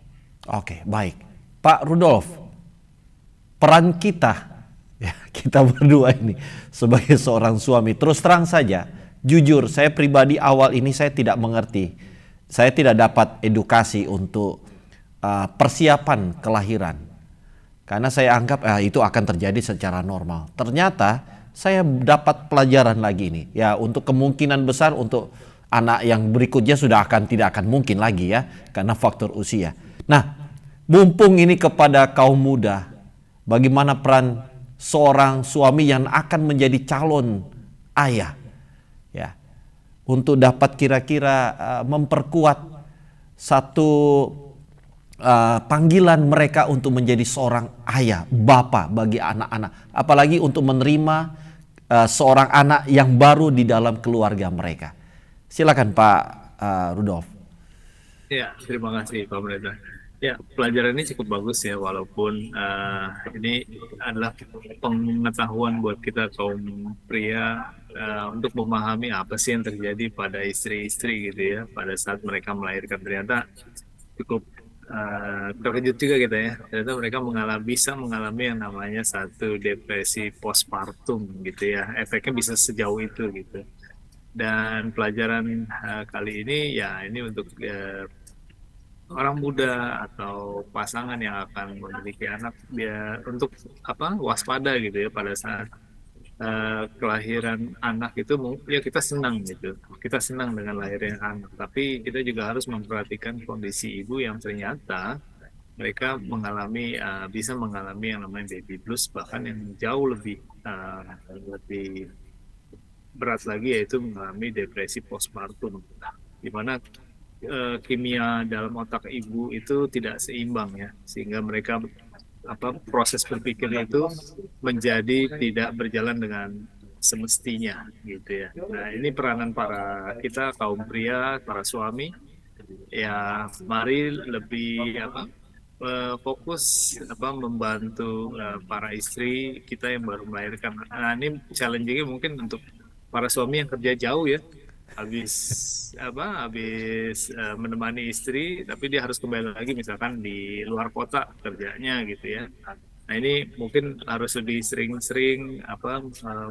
Oke, baik. Pak Rudolf, peran kita, ya, kita berdua ini sebagai seorang suami, terus terang saja, jujur saya pribadi awal ini saya tidak mengerti. Saya tidak dapat edukasi untuk persiapan kelahiran. Karena saya anggap itu akan terjadi secara normal. Ternyata saya dapat pelajaran lagi ini, ya, untuk kemungkinan besar untuk anak yang berikutnya tidak akan mungkin lagi ya, karena faktor usia. Nah, mumpung ini kepada kaum muda, bagaimana peran seorang suami yang akan menjadi calon ayah, ya, untuk dapat kira-kira memperkuat satu panggilan mereka untuk menjadi seorang ayah, bapa bagi anak-anak, apalagi untuk menerima seorang anak yang baru di dalam keluarga mereka. Silakan Pak Rudolf. Ya, terima kasih Pak Pendeta. Ya, pelajaran ini cukup bagus ya, walaupun ini adalah pengetahuan buat kita kaum pria untuk memahami apa sih yang terjadi pada istri-istri gitu ya, pada saat mereka melahirkan. Ternyata cukup terkejut juga kita ya. Ternyata mereka bisa mengalami yang namanya satu depresi postpartum gitu ya. Efeknya bisa sejauh itu gitu. Dan pelajaran kali ini ya ini untuk orang muda atau pasangan yang akan memiliki anak, biar untuk waspada gitu ya pada saat kelahiran anak itu ya kita senang gitu. Kita senang dengan lahirnya anak, tapi kita juga harus memperhatikan kondisi ibu yang ternyata mereka bisa mengalami yang namanya baby blues, bahkan yang jauh lebih berat lagi, yaitu mengalami depresi postpartum, di mana kimia dalam otak ibu itu tidak seimbang ya, sehingga mereka proses berpikirnya itu menjadi tidak berjalan dengan semestinya gitu ya. Nah, ini peranan para kita kaum pria, para suami ya, mari lebih fokus membantu para istri kita yang baru melahirkan. Nah, ini challenging mungkin untuk para suami yang kerja jauh ya, habis menemani istri, tapi dia harus kembali lagi misalkan di luar kota kerjanya gitu ya. Nah, ini mungkin harus lebih sering-sering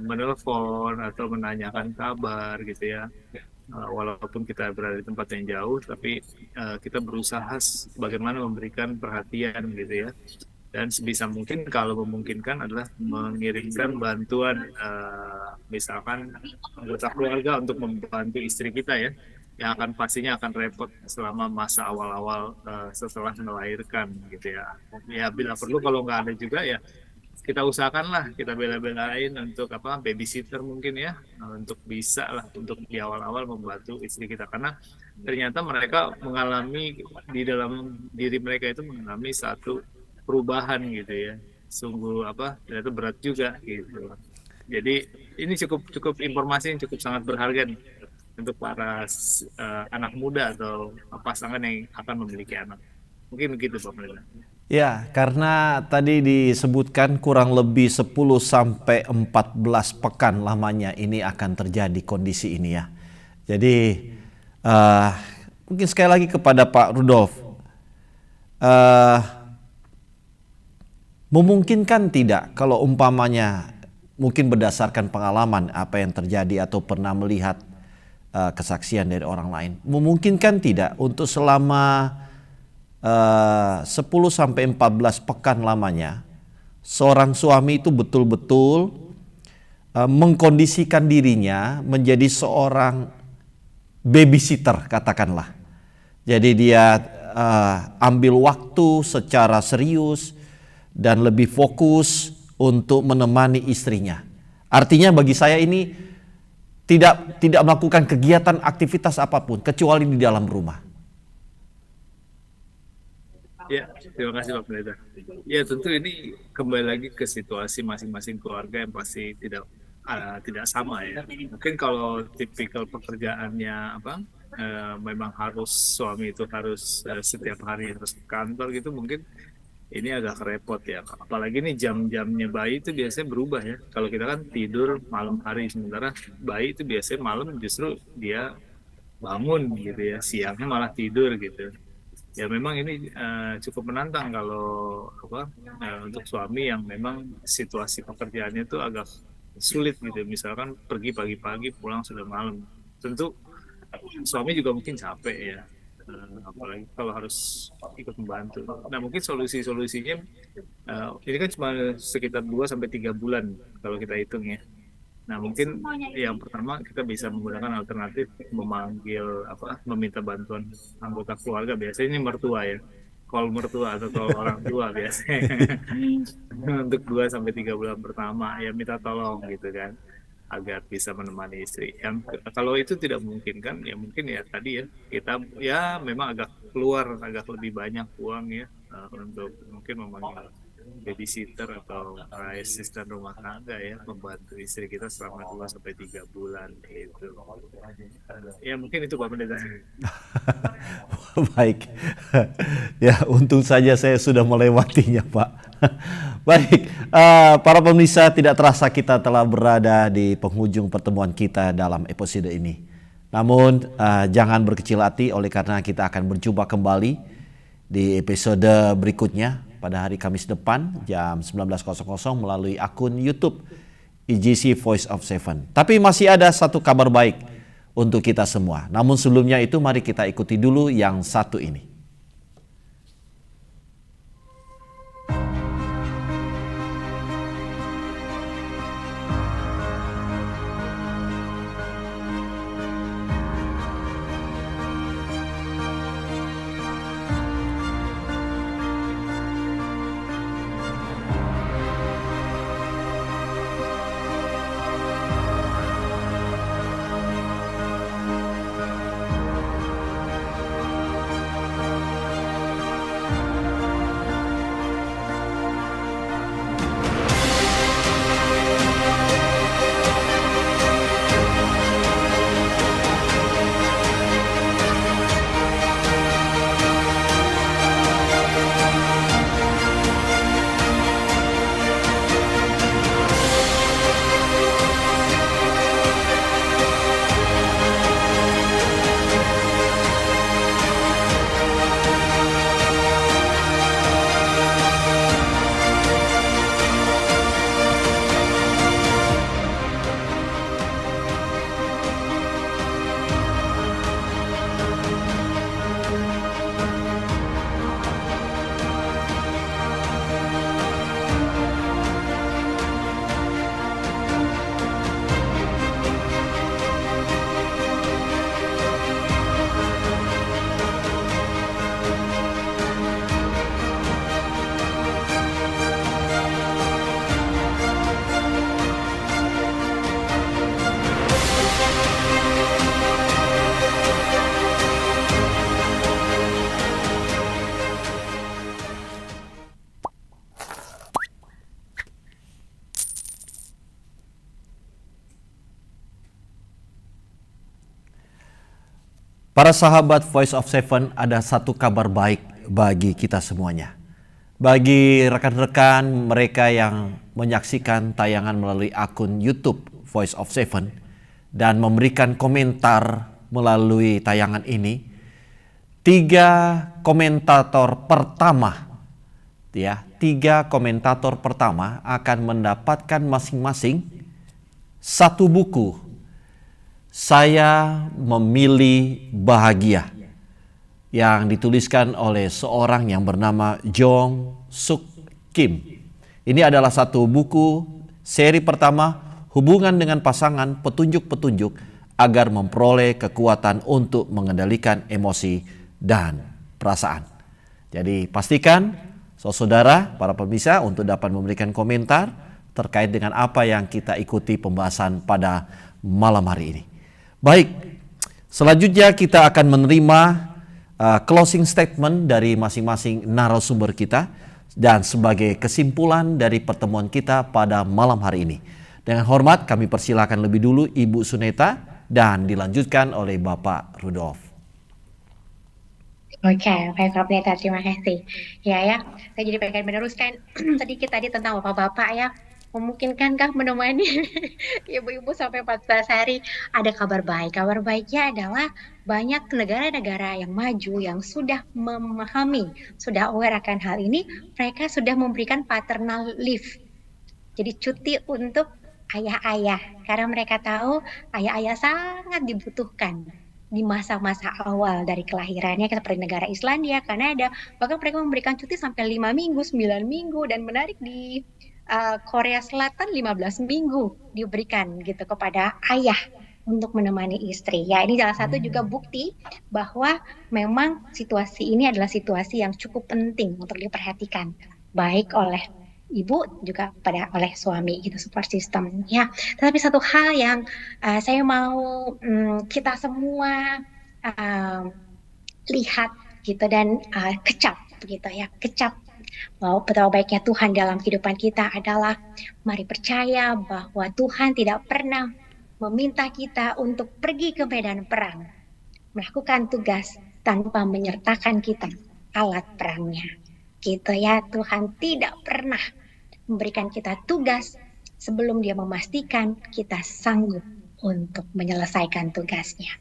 menelpon atau menanyakan kabar gitu ya. Walaupun kita berada di tempat yang jauh, tapi kita berusaha bagaimana memberikan perhatian gitu ya. Dan sebisa mungkin kalau memungkinkan adalah mengirimkan bantuan, misalkan anggota keluarga untuk membantu istri kita ya, yang pastinya akan repot selama masa awal-awal setelah melahirkan gitu ya. Ya bila perlu kalau nggak ada juga ya kita usahakanlah, kita bela-belain untuk babysitter mungkin ya, untuk bisa lah untuk di awal-awal membantu istri kita, karena ternyata mereka mengalami di dalam diri mereka itu mengalami satu perubahan gitu ya, sungguh ternyata berat juga gitu. Jadi ini cukup informasi yang cukup sangat berharga nih untuk para anak muda atau pasangan yang akan memiliki anak. Mungkin begitu Pak Pendeta. Ya, karena tadi disebutkan kurang lebih 10 sampai 14 pekan lamanya ini akan terjadi kondisi ini ya. Jadi mungkin sekali lagi kepada Pak Rudolf, memungkinkan tidak kalau umpamanya mungkin berdasarkan pengalaman apa yang terjadi atau pernah melihat kesaksian dari orang lain, memungkinkan tidak untuk selama 10 sampai 14 pekan lamanya seorang suami itu betul-betul mengkondisikan dirinya menjadi seorang babysitter katakanlah. Jadi dia ambil waktu secara serius dan lebih fokus untuk menemani istrinya. Artinya bagi saya ini tidak melakukan kegiatan aktivitas apapun kecuali di dalam rumah. Ya, terima kasih Pak Pendeta. Ya, tentu ini kembali lagi ke situasi masing-masing keluarga yang pasti tidak sama ya. Mungkin kalau tipikal pekerjaannya memang harus suami itu harus setiap hari harus ke kantor gitu, mungkin ini agak repot ya. Apalagi nih jam-jamnya bayi itu biasanya berubah ya. Kalau kita kan tidur malam hari, sementara bayi itu biasanya malam justru dia bangun gitu ya, siangnya malah tidur gitu. Ya memang ini cukup menantang kalau untuk suami yang memang situasi pekerjaannya itu agak sulit gitu. Misalkan pergi pagi-pagi pulang sudah malam. Tentu suami juga mungkin capek ya. Apalagi kalau harus ikut membantu. Nah, mungkin solusinya ini kan cuma sekitar 2-3 bulan kalau kita hitung ya. Nah, mungkin yang pertama kita bisa menggunakan alternatif meminta bantuan anggota keluarga, biasanya ini mertua ya. Call mertua atau call orang tua biasanya. Untuk 2-3 bulan pertama ya minta tolong gitu kan, agar bisa menemani istri. Kalau itu tidak memungkinkan ya mungkin ya tadi ya kita ya memang agak lebih banyak uang ya, untuk mungkin memanggil babysitter atau asisten rumah tangga ya, membantu istri kita selama 2-3 bulan gitu. Ya mungkin itu Pak Pendeta. Baik. Ya, untung saja saya sudah melewatinya, Pak. Baik, para pemirsa, tidak terasa kita telah berada di penghujung pertemuan kita dalam episode ini. Namun jangan berkecil hati, oleh karena kita akan berjumpa kembali di episode berikutnya pada hari Kamis depan jam 19.00 melalui akun YouTube EGC Voice of Seven. Tapi masih ada satu kabar baik untuk kita semua. Namun sebelumnya itu mari kita ikuti dulu yang satu ini. Para sahabat Voice of Seven, ada satu kabar baik bagi kita semuanya. Bagi rekan-rekan mereka yang menyaksikan tayangan melalui akun YouTube Voice of Seven dan memberikan komentar melalui tayangan ini, 3 komentator pertama akan mendapatkan masing-masing 1 buku Saya Memilih Bahagia yang dituliskan oleh seorang yang bernama Jong Suk Kim. Ini adalah 1 buku seri pertama hubungan dengan pasangan, petunjuk-petunjuk agar memperoleh kekuatan untuk mengendalikan emosi dan perasaan. Jadi pastikan saudara, para pemirsa untuk dapat memberikan komentar terkait dengan apa yang kita ikuti pembahasan pada malam hari ini. Baik, selanjutnya kita akan menerima closing statement dari masing-masing narasumber kita dan sebagai kesimpulan dari pertemuan kita pada malam hari ini. Dengan hormat kami persilakan lebih dulu Ibu Suneta dan dilanjutkan oleh Bapak Rudolf. Oke, baik Pak Pendeta, terima kasih. Ya, saya jadi pengen meneruskan sedikit tadi tentang bapak-bapak ya. Memungkinkankah menemani ibu-ibu sampai 14 hari? Ada kabar baik. Kabar baiknya adalah banyak negara-negara yang maju yang sudah memahami, sudah aware akan hal ini, mereka sudah memberikan paternal leave. Jadi cuti untuk ayah-ayah, karena mereka tahu ayah-ayah sangat dibutuhkan di masa-masa awal dari kelahirannya, seperti negara Islandia, Kanada, bahkan mereka memberikan cuti sampai 5 minggu, 9 minggu, dan menarik di Korea Selatan 15 minggu diberikan gitu kepada ayah untuk menemani istri. Ya, ini salah satu juga bukti bahwa memang situasi ini adalah situasi yang cukup penting untuk diperhatikan, baik oleh ibu juga oleh suami gitu, support system ya. Tetapi satu hal yang saya mau kita semua lihat gitu dan kecap begitu ya, kecap bahwa betapa baiknya Tuhan dalam kehidupan kita adalah mari percaya bahwa Tuhan tidak pernah meminta kita untuk pergi ke medan perang, melakukan tugas tanpa menyertakan kita alat perangnya. Gitu ya, Tuhan tidak pernah memberikan kita tugas sebelum Dia memastikan kita sanggup untuk menyelesaikan tugasnya.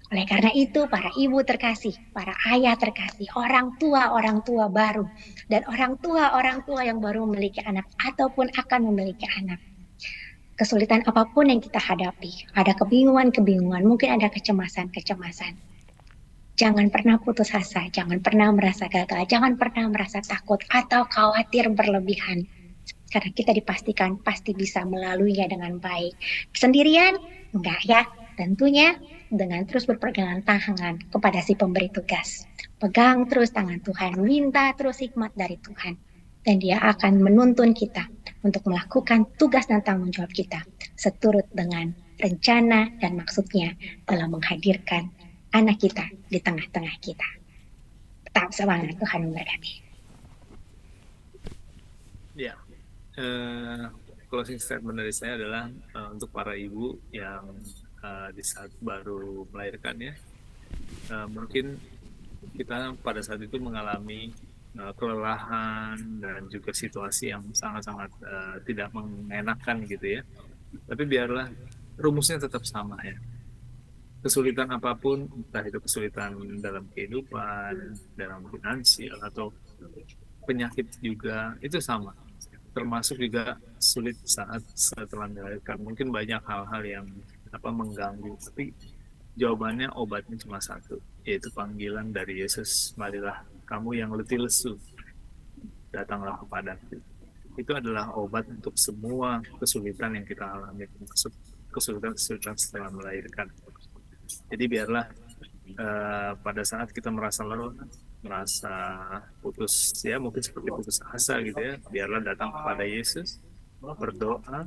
Oleh karena itu, para ibu terkasih, para ayah terkasih, orang tua baru, dan orang tua yang baru memiliki anak ataupun akan memiliki anak. Kesulitan apapun yang kita hadapi, ada kebingungan, mungkin ada kecemasan. Jangan pernah putus asa, jangan pernah merasa gagal, jangan pernah merasa takut atau khawatir berlebihan. Karena kita dipastikan pasti bisa melaluinya dengan baik. Sendirian? Enggak ya, tentunya dengan terus berpegangan tangan kepada si pemberi tugas. Pegang terus tangan Tuhan, minta terus hikmat dari Tuhan. Dan Dia akan menuntun kita untuk melakukan tugas dan tanggung jawab kita seturut dengan rencana dan maksudnya dalam menghadirkan anak kita di tengah-tengah kita. Tetap semangat, Tuhan memberkati. Ya, closing statement dari saya adalah untuk para ibu yang di saat baru melahirkan ya, mungkin kita pada saat itu mengalami kelelahan dan juga situasi yang sangat-sangat tidak mengenakan gitu ya. Tapi biarlah rumusnya tetap sama ya. Kesulitan apapun, entah itu kesulitan dalam kehidupan, dalam finansial atau penyakit juga, itu sama. Termasuk juga sulit saat setelah melahirkan. Mungkin banyak hal-hal yang mengganggu, tapi jawabannya obatnya cuma satu, yaitu panggilan dari Yesus, marilah kamu yang letih lesu, datanglah kepadaku. Itu adalah obat untuk semua kesulitan yang kita alami, kesulitan setelah melahirkan. Jadi biarlah pada saat kita merasa lelah, merasa putus ya, mungkin seperti putus asa gitu ya, biarlah datang kepada Yesus, berdoa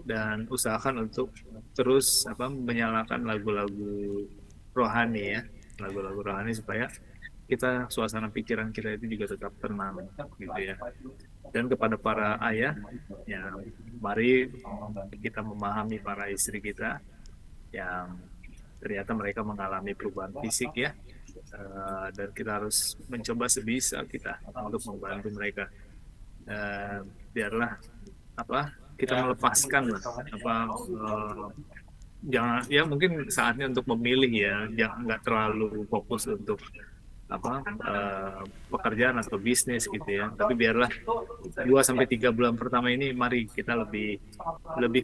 dan usahakan untuk terus menyalakan lagu-lagu rohani ya, lagu-lagu rohani supaya kita suasana pikiran kita itu juga tetap tenang gitu ya. Dan kepada para ayah ya, mari kita memahami para istri kita yang ternyata mereka mengalami perubahan fisik ya. Dan kita harus mencoba sebisa kita untuk membantu mereka. Biarlah kita melepaskan lah jangan ya, mungkin saatnya untuk memilih ya, jangan nggak terlalu fokus untuk pekerjaan atau bisnis gitu ya, tapi biarlah 2 sampai 3 bulan pertama ini mari kita lebih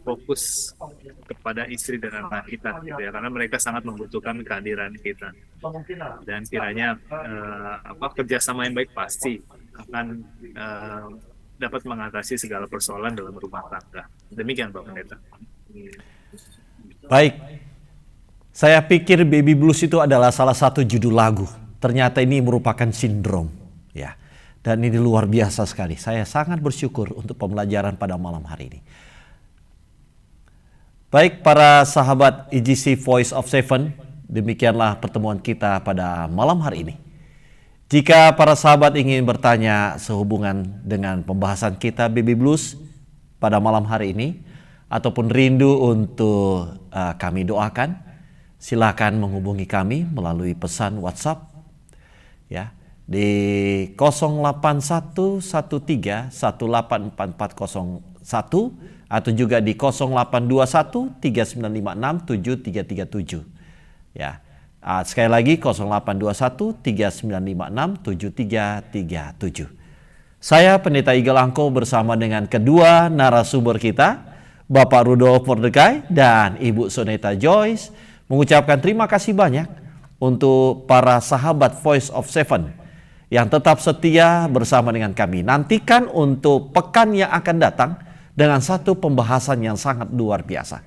fokus kepada istri dan anak kita gitu ya, karena mereka sangat membutuhkan kehadiran kita, dan kiranya kerjasama yang baik pasti akan dapat mengatasi segala persoalan dalam rumah tangga. Demikian Pak Pendeta. Baik, saya pikir Baby Blues itu adalah salah satu judul lagu. Ternyata ini merupakan sindrom, ya. Dan ini luar biasa sekali. Saya sangat bersyukur untuk pembelajaran pada malam hari ini. Baik para sahabat EGC Voice of Seven, demikianlah pertemuan kita pada malam hari ini. Jika para sahabat ingin bertanya sehubungan dengan pembahasan kita Baby Blues pada malam hari ini, ataupun rindu untuk kami doakan, silakan menghubungi kami melalui pesan WhatsApp ya di 08113184401 atau juga di 082139567337 ya. Sekali lagi 082139567337. Saya Pendeta Eagle Angko bersama dengan kedua narasumber kita, Bapak Rudolf Mordecai dan Ibu Soneta Joyce, mengucapkan terima kasih banyak untuk para sahabat Voice of Seven yang tetap setia bersama dengan kami. Nantikan untuk pekan yang akan datang dengan satu pembahasan yang sangat luar biasa.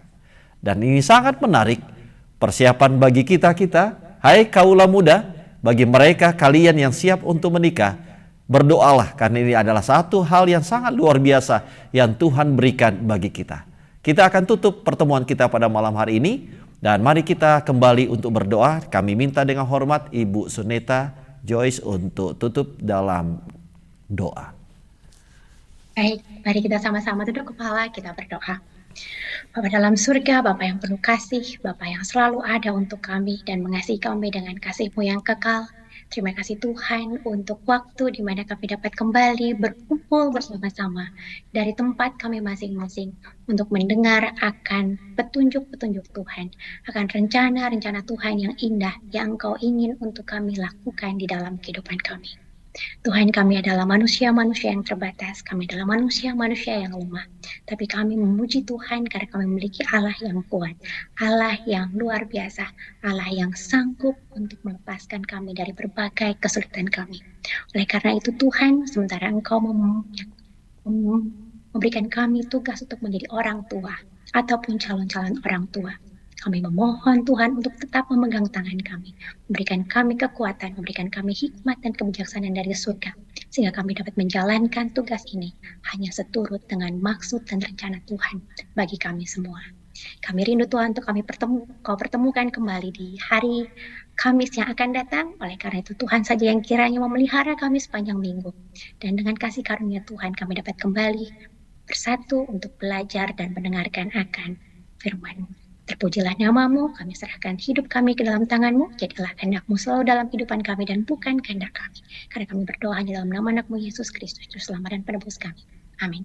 Dan ini sangat menarik, persiapan bagi kita, hai kaula muda, bagi mereka kalian yang siap untuk menikah, berdoalah karena ini adalah satu hal yang sangat luar biasa yang Tuhan berikan bagi kita. Kita akan tutup pertemuan kita pada malam hari ini. Dan mari kita kembali untuk berdoa. Kami minta dengan hormat Ibu Soneta Joyce untuk tutup dalam doa. Baik, mari kita sama-sama duduk kepala, kita berdoa. Bapa dalam surga, Bapa yang penuh kasih, Bapa yang selalu ada untuk kami dan mengasihi kami dengan kasih-Mu yang kekal. Terima kasih Tuhan untuk waktu di mana kami dapat kembali berkumpul bersama-sama dari tempat kami masing-masing untuk mendengar akan petunjuk-petunjuk Tuhan, akan rencana-rencana Tuhan yang indah yang Engkau ingin untuk kami lakukan di dalam kehidupan kami. Tuhan, kami adalah manusia-manusia yang terbatas, kami adalah manusia-manusia yang lemah, tapi kami memuji Tuhan karena kami memiliki Allah yang kuat, Allah yang luar biasa, Allah yang sanggup untuk melepaskan kami dari berbagai kesulitan kami. Oleh karena itu Tuhan, sementara Engkau memberikan kami tugas untuk menjadi orang tua ataupun calon-calon orang tua, kami memohon Tuhan untuk tetap memegang tangan kami, memberikan kami kekuatan, memberikan kami hikmat dan kebijaksanaan dari surga, sehingga kami dapat menjalankan tugas ini hanya seturut dengan maksud dan rencana Tuhan bagi kami semua. Kami rindu Tuhan untuk Kau pertemukan kembali di hari Kamis yang akan datang. Oleh karena itu Tuhan saja yang kiranya memelihara kami sepanjang minggu. Dan dengan kasih karunia Tuhan kami dapat kembali bersatu untuk belajar dan mendengarkan akan firman-Mu. Terpujilah nama-Mu, kami serahkan hidup kami ke dalam tangan-Mu, jadilah kehendak-Mu selalu dalam kehidupan kami dan bukan kehendak kami. Karena kami berdoa hanya dalam nama anak-Mu Yesus Kristus, Juru Selamat dan Penebus kami. Amin.